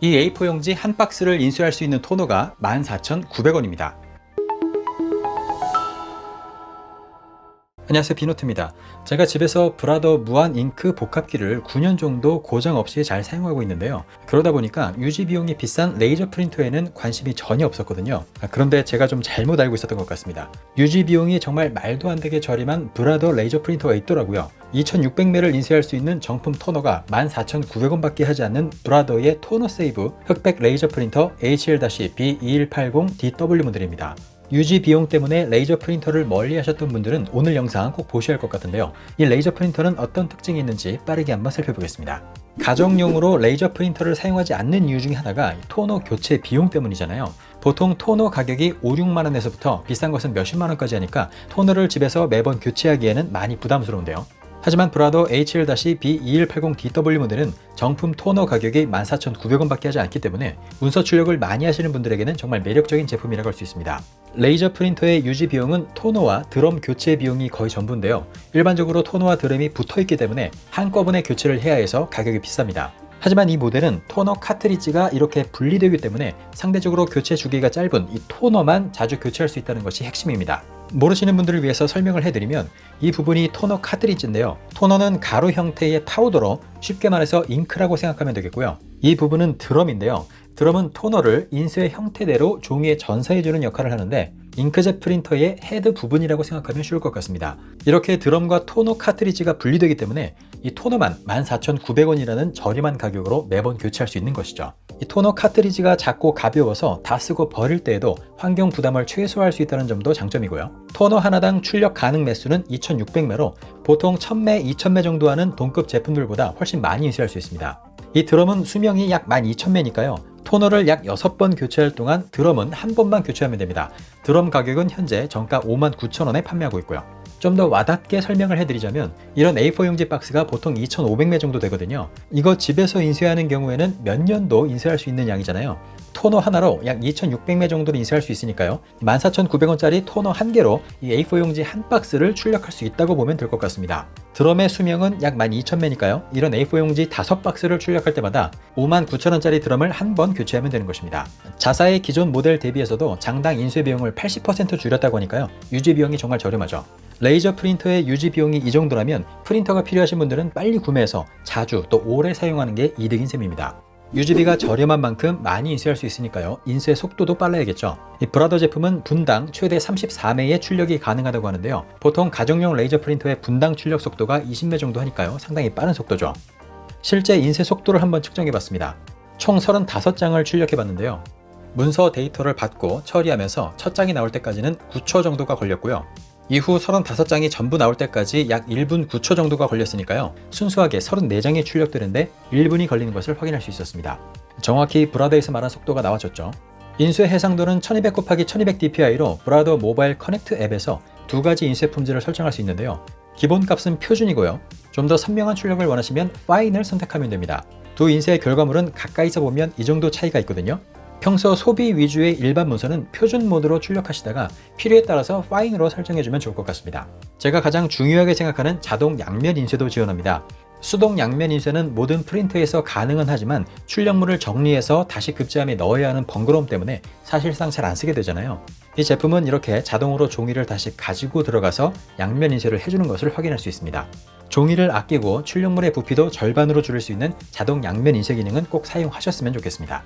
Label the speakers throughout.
Speaker 1: 이 A4 용지 한 박스를 인쇄할 수 있는 토너가 14,900원입니다. 안녕하세요, 비노트입니다. 제가 집에서 브라더 무한 잉크 복합기를 9년 정도 고장 없이 잘 사용하고 있는데요. 그러다 보니까 유지 비용이 비싼 레이저 프린터에는 관심이 전혀 없었거든요. 그런데 제가 좀 잘못 알고 있었던 것 같습니다. 유지 비용이 정말 말도 안 되게 저렴한 브라더 레이저 프린터가 있더라고요. 2600매를 인쇄할 수 있는 정품 토너가 14,900원밖에 하지 않는 브라더의 토너 세이브 흑백 레이저 프린터 HL-B2180DW 모델입니다. 유지 비용 때문에 레이저 프린터를 멀리 하셨던 분들은 오늘 영상 꼭 보셔야 할 것 같은데요. 이 레이저 프린터는 어떤 특징이 있는지 빠르게 한번 살펴보겠습니다. 가정용으로 레이저 프린터를 사용하지 않는 이유 중에 하나가 토너 교체 비용 때문이잖아요. 보통 토너 가격이 5, 6만 원에서부터 비싼 것은 몇십만 원까지 하니까 토너를 집에서 매번 교체하기에는 많이 부담스러운데요. 하지만 브라더 HL-B2180DW 모델은 정품 토너 가격이 14,900원밖에 하지 않기 때문에 문서 출력을 많이 하시는 분들에게는 정말 매력적인 제품이라고 할 수 있습니다. 레이저 프린터의 유지 비용은 토너와 드럼 교체 비용이 거의 전부인데요. 일반적으로 토너와 드럼이 붙어있기 때문에 한꺼번에 교체를 해야 해서 가격이 비쌉니다. 하지만 이 모델은 토너 카트리지가 이렇게 분리되기 때문에 상대적으로 교체 주기가 짧은 이 토너만 자주 교체할 수 있다는 것이 핵심입니다. 모르시는 분들을 위해서 설명을 해드리면 이 부분이 토너 카트리지인데요. 토너는 가루 형태의 파우더로 쉽게 말해서 잉크라고 생각하면 되겠고요. 이 부분은 드럼인데요. 드럼은 토너를 인쇄 형태대로 종이에 전사해주는 역할을 하는데 잉크젯 프린터의 헤드 부분이라고 생각하면 쉬울 것 같습니다. 이렇게 드럼과 토너 카트리지가 분리되기 때문에 이 토너만 14,900원이라는 저렴한 가격으로 매번 교체할 수 있는 것이죠. 이 토너 카트리지가 작고 가벼워서 다 쓰고 버릴 때에도 환경 부담을 최소화할 수 있다는 점도 장점이고요. 토너 하나당 출력 가능 매수는 2,600매로 보통 1,000매, 2,000매 정도 하는 동급 제품들보다 훨씬 많이 인쇄할 수 있습니다. 이 드럼은 수명이 약 12,000매니까요. 토너를 약 6번 교체할 동안 드럼은 한 번만 교체하면 됩니다. 드럼 가격은 현재 정가 59,000원에 판매하고 있고요. 좀 더 와닿게 설명을 해드리자면 이런 A4 용지 박스가 보통 2,500매 정도 되거든요. 이거 집에서 인쇄하는 경우에는 몇 년도 인쇄할 수 있는 양이잖아요. 토너 하나로 약 2,600매 정도를 인쇄할 수 있으니까요. 14,900원짜리 토너 한 개로 이 A4 용지 한 박스를 출력할 수 있다고 보면 될 것 같습니다. 드럼의 수명은 약 12,000매니까요. 이런 A4 용지 5박스를 출력할 때마다 59,000원짜리 드럼을 한 번 교체하면 되는 것입니다. 자사의 기존 모델 대비해서도 장당 인쇄 비용을 80% 줄였다고 하니까요. 유지 비용이 정말 저렴하죠. 레이저 프린터의 유지 비용이 이 정도라면 프린터가 필요하신 분들은 빨리 구매해서 자주 또 오래 사용하는 게 이득인 셈입니다. 유지비가 저렴한 만큼 많이 인쇄할 수 있으니까요. 인쇄 속도도 빨라야겠죠. 이 브라더 제품은 분당 최대 34매의 출력이 가능하다고 하는데요. 보통 가정용 레이저 프린터의 분당 출력 속도가 20매 정도 하니까요. 상당히 빠른 속도죠. 실제 인쇄 속도를 한번 측정해봤습니다. 총 35장을 출력해봤는데요. 문서 데이터를 받고 처리하면서 첫 장이 나올 때까지는 9초 정도가 걸렸고요. 이후 35장이 전부 나올 때까지 약 1분 9초 정도가 걸렸으니까요. 순수하게 34장이 출력되는데 1분이 걸리는 것을 확인할 수 있었습니다. 정확히 브라더에서 말한 속도가 나와줬죠. 인쇄 해상도는 1200 곱하기 1200 dpi로 브라더 모바일 커넥트 앱에서 두 가지 인쇄 품질을 설정할 수 있는데요. 기본값은 표준이고요. 좀 더 선명한 출력을 원하시면 파인을 선택하면 됩니다. 두 인쇄의 결과물은 가까이서 보면 이 정도 차이가 있거든요. 평소 소비 위주의 일반 문서는 표준 모드로 출력하시다가 필요에 따라서 파인으로 설정해주면 좋을 것 같습니다. 제가 가장 중요하게 생각하는 자동 양면 인쇄도 지원합니다. 수동 양면 인쇄는 모든 프린터에서 가능은 하지만 출력물을 정리해서 다시 급제함에 넣어야 하는 번거로움 때문에 사실상 잘 안 쓰게 되잖아요. 이 제품은 이렇게 자동으로 종이를 다시 가지고 들어가서 양면 인쇄를 해주는 것을 확인할 수 있습니다. 종이를 아끼고 출력물의 부피도 절반으로 줄일 수 있는 자동 양면 인쇄 기능은 꼭 사용하셨으면 좋겠습니다.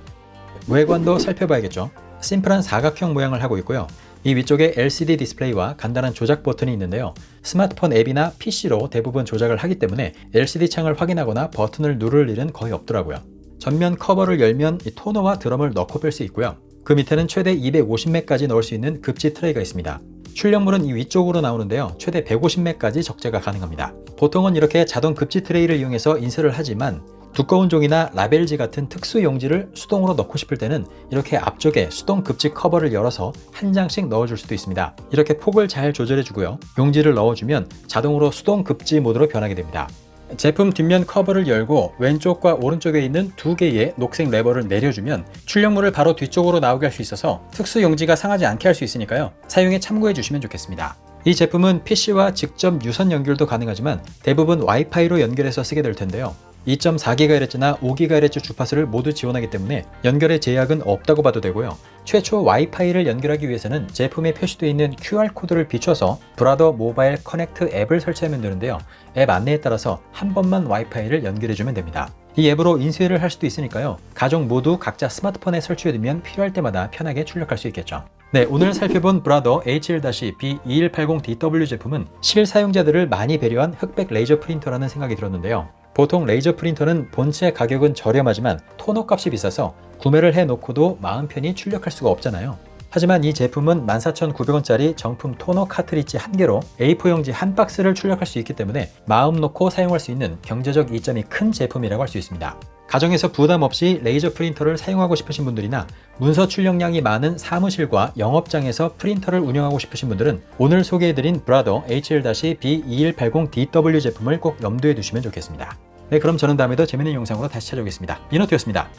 Speaker 1: 외관도 살펴봐야겠죠. 심플한 사각형 모양을 하고 있고요. 이 위쪽에 LCD 디스플레이와 간단한 조작 버튼이 있는데요. 스마트폰 앱이나 PC로 대부분 조작을 하기 때문에 LCD 창을 확인하거나 버튼을 누를 일은 거의 없더라고요. 전면 커버를 열면 이 토너와 드럼을 넣고 뺄 수 있고요. 그 밑에는 최대 250매까지 넣을 수 있는 급지 트레이가 있습니다. 출력물은 이 위쪽으로 나오는데요. 최대 150매까지 적재가 가능합니다. 보통은 이렇게 자동 급지 트레이를 이용해서 인쇄를 하지만 두꺼운 종이나 라벨지 같은 특수 용지를 수동으로 넣고 싶을 때는 이렇게 앞쪽에 수동 급지 커버를 열어서 한 장씩 넣어줄 수도 있습니다. 이렇게 폭을 잘 조절해주고요. 용지를 넣어주면 자동으로 수동 급지 모드로 변하게 됩니다. 제품 뒷면 커버를 열고 왼쪽과 오른쪽에 있는 두 개의 녹색 레버를 내려주면 출력물을 바로 뒤쪽으로 나오게 할 수 있어서 특수 용지가 상하지 않게 할 수 있으니까요. 사용에 참고해 주시면 좋겠습니다. 이 제품은 PC와 직접 유선 연결도 가능하지만 대부분 와이파이로 연결해서 쓰게 될 텐데요. 2.4GHz나 5GHz 주파수를 모두 지원하기 때문에 연결에 제약은 없다고 봐도 되고요. 최초 와이파이를 연결하기 위해서는 제품에 표시되어 있는 QR코드를 비춰서 브라더 모바일 커넥트 앱을 설치하면 되는데요. 앱 안내에 따라서 한 번만 와이파이를 연결해주면 됩니다. 이 앱으로 인수위를 할 수도 있으니까요. 가족 모두 각자 스마트폰에 설치해두면 필요할 때마다 편하게 출력할 수 있겠죠. 네, 오늘 살펴본 브라더 HL-B2180DW 제품은 실사용자들을 많이 배려한 흑백 레이저 프린터라는 생각이 들었는데요. 보통 레이저 프린터는 본체 가격은 저렴하지만 토너 값이 비싸서 구매를 해놓고도 마음 편히 출력할 수가 없잖아요. 하지만 이 제품은 14,900원짜리 정품 토너 카트리지 한 개로 A4용지 한 박스를 출력할 수 있기 때문에 마음 놓고 사용할 수 있는 경제적 이점이 큰 제품이라고 할 수 있습니다. 가정에서 부담 없이 레이저 프린터를 사용하고 싶으신 분들이나 문서 출력량이 많은 사무실과 영업장에서 프린터를 운영하고 싶으신 분들은 오늘 소개해드린 브라더 HL-B2180DW 제품을 꼭 염두에 두시면 좋겠습니다. 네, 그럼 저는 다음에 더 재밌는 영상으로 다시 찾아오겠습니다. 이노트였습니다.